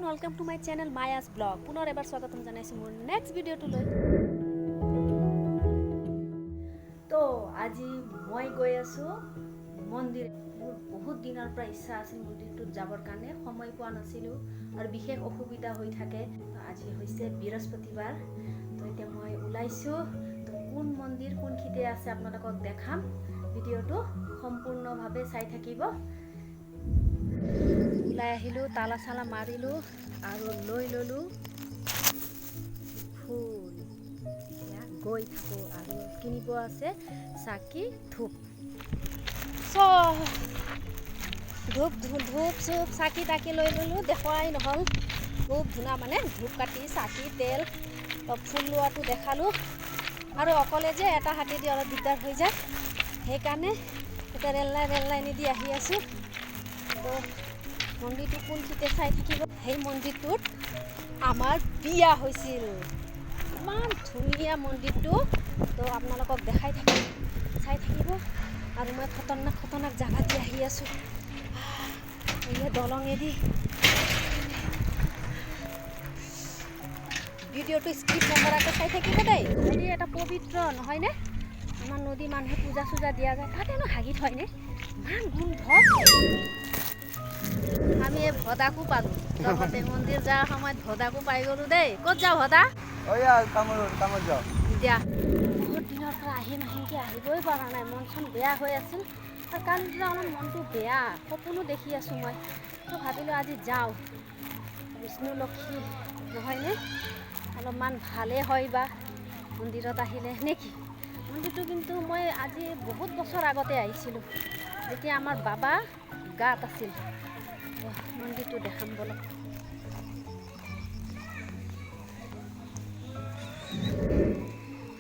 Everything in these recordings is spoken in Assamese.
welcome to my channel Maya's Blog. পুনৰ এবাৰ স্বাগতম জনাইছো মোৰ নেক্সট ভিডিঅ'টো লৈ। তো আজি মই গৈ আছো মন্দিৰ। মোৰ বহুত দিনৰ পৰা ইচ্ছা আছিল মন্দিৰটোত যাবৰ কাৰণে, সময় পোৱা নাছিলো আৰু বিশেষ অসুবিধা হৈ থাকে। আজি হৈছে বৃহস্পতিবাৰ, তো এতিয়া মই ওলাইছো। তো কোন মন্দিৰ কোনখিতে আছে আপোনালোকক দেখাম। ভিডিঅ'টো সম্পূৰ্ণভাৱে চাই থাকিব। ওলাই আহিলো, তালা চালা মাৰিলো আৰু লৈ ললো ফুল। গৈ থাকো আৰু কিনিব আছে চাকি ধূপ। ধূপ চুপ চাকি তাকি লৈ ললো, দেখুৱাই নহ'ল। ধূপ ধূনা মানে ধূপ কাটি চাকি তেল ফুল লোৱাটো দেখালোঁ। আৰু অকলে যে এটা হাতেদি অলপ দিগদাৰ হৈ যায়, সেইকাৰণে এতিয়া ৰেল লাইনেদি আহি আছোঁ। তো মন্দিৰটো কোনখিতে চাই থাকিব। সেই মন্দিৰটোত আমাৰ বিয়া হৈছিল। ইমান ধুনীয়া মন্দিৰটো, তো আপোনালোকক দেখাই থাকিম, চাই থাকিব। আৰু মই খতৰনাক জাগাত আহি আছোঁ। এই দলঙেদি ভিডিঅ'টো স্কিপ নকৰাকৈ চাই থাকিব দেই। নদী এটা পবিত্ৰ নহয়নে? আমাৰ নদী মানুহে পূজা চূজা দিয়া যায়, তাতেনো হাগিত হয়নে? ইমান গোন্ধ। আমি এই ভদাকো পালোঁ, লগতে মন্দিৰ যোৱাৰ সময়ত ভদাকো পাই গ'লোঁ দেই। ক'ত যাওঁ ভদা? এতিয়া বহুত দিনৰ পৰা আহিমকৈ আহিবই পৰা নাই, মন চন বেয়া হৈ আছিল। আৰু কালি অলপ মনটো বেয়া, সপোনো দেখি আছোঁ মই। তো ভাবিলোঁ আজি যাওঁ, বিষ্ণু লক্ষ্মী নহয়নে? অলপমান ভালেই হয় বা মন্দিৰত আহিলে নেকি। মন্দিৰটো কিন্তু মই আজি বহুত বছৰ আগতে আহিছিলোঁ, যেতিয়া আমাৰ বাবা গাত আছিল। মন্দিৰটো দেখাম বলক।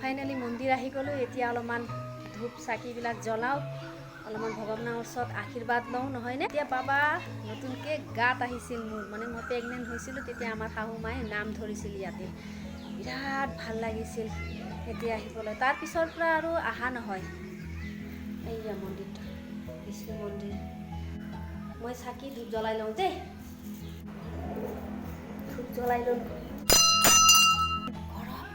ফাইনেলি মন্দিৰ আহি গ'লোঁ। এতিয়া অলপমান ধূপ চাকিবিলাক জ্বলাওঁ, অলপমান ভগৱানৰ ওচৰত আশীৰ্বাদ লওঁ নহয়নে? এতিয়া বাবা নতুনকৈ গাত আহিছিল মোৰ, মানে মই প্ৰেগনেণ্ট হৈছিলোঁ, তেতিয়া আমাৰ শাহু মায়ে নাম ধৰিছিল ইয়াতে। বিৰাট ভাল লাগিছিল এতিয়া আহিবলৈ। তাৰপিছৰ পৰা আৰু অহা নহয়। এইয়া মন্দিৰটো বিষ্ণু মন্দিৰ। মই চাকি ধূপ জ্বলাই লওঁ দেই। ধূপ জ্বলাই লওঁ। ঘৰত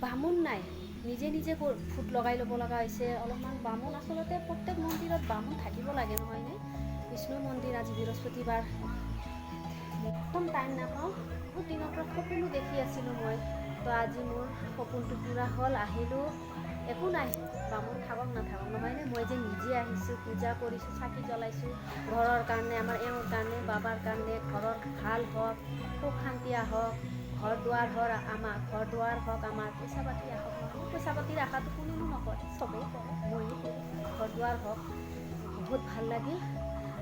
বামুণ নাই, নিজে ফুট লগাই ল'ব লগা হৈছে। অলপমান বামুণ, আচলতে প্ৰত্যেক মন্দিৰত বামুণ থাকিব লাগে নহয়নে? বিষ্ণু মন্দিৰ আজি বৃহস্পতিবাৰ, একদম টাইম নাপাওঁ। বহুত দিনৰ পৰা সপোনো দেখি আছিলোঁ মই। তো আজি মোৰ সপোনটো পূৰা হ'ল, আহিলোঁ। একো নাই, বামুণ থাকক নাথাকক নহয়নে? মই যে নিজে আহিছোঁ, পূজা কৰিছোঁ, চাকি জ্বলাইছোঁ ঘৰৰ কাৰণে, আমাৰ এওঁৰ কাৰণে, বাবাৰ কাৰণে। ঘৰৰ ভাল হওক, সুখ শান্তি আহক, ঘৰ দুৱাৰ হওক আমাৰ, পইচা পাতি আহক নহয়। পইচা পাতিৰ আশাটো কোনেও নকৰে, চবেই কৰে, ময়ো কৰোঁ। ঘৰ দুৱাৰ হওক। বহুত ভাল লাগিল।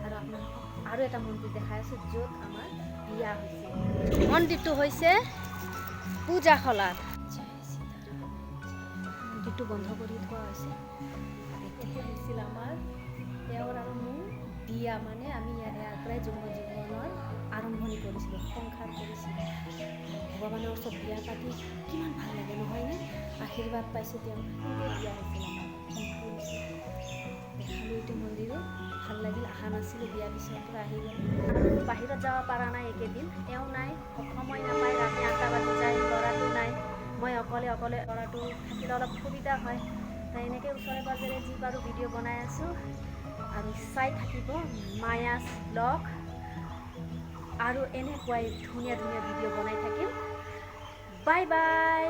আৰু আপোনালোকক আৰু এটা মন্দিৰ দেখাই আছোঁ, য'ত আমাৰ বিয়া হৈছে। মন্দিৰটো হৈছে পূজাখলাত। মন্দিৰটো বন্ধ কৰি থোৱা হৈছে। এতিয়া হৈছিল আমাৰ তেওঁৰ আৰু মোৰ বিয়া, মানে আমি ইয়াৰ পৰাই যৌন জীৱনৰ আৰম্ভণি কৰিছিলোঁ, সংসাৰ কৰিছিলোঁ। ভগৱানৰ ওচৰত বিয়া পাতি কিমান ভাল লাগে নহয়নে? আশীৰ্বাদ পাইছোঁ, তেওঁ বিয়া হৈছিল আমাৰ। দেখালোঁ এইটো মন্দিৰো ভাল লাগিল। অহা নাছিলোঁ, বিয়াৰ পিছৰ পৰা আহি গ'ল। আৰু বাহিৰত যাব পৰা নাই এইকেইদিন, এওঁ নাই, সময় নাপায়, ৰাতি 8টা বাজি যায়, ল'ৰাটো নাই। মই অকলে ল'ৰাটো থাকিলে অলপ সুবিধা হয়। তাই এনেকৈ ওচৰে পাঁজৰে যি পাৰোঁ ভিডিঅ' বনাই আছোঁ। আৰু চাই থাকিব মায়াজ ব্লগ, আৰু এনেকুৱাই ধুনীয়া ভিডিঅ' বনাই থাকিম। Bye bye.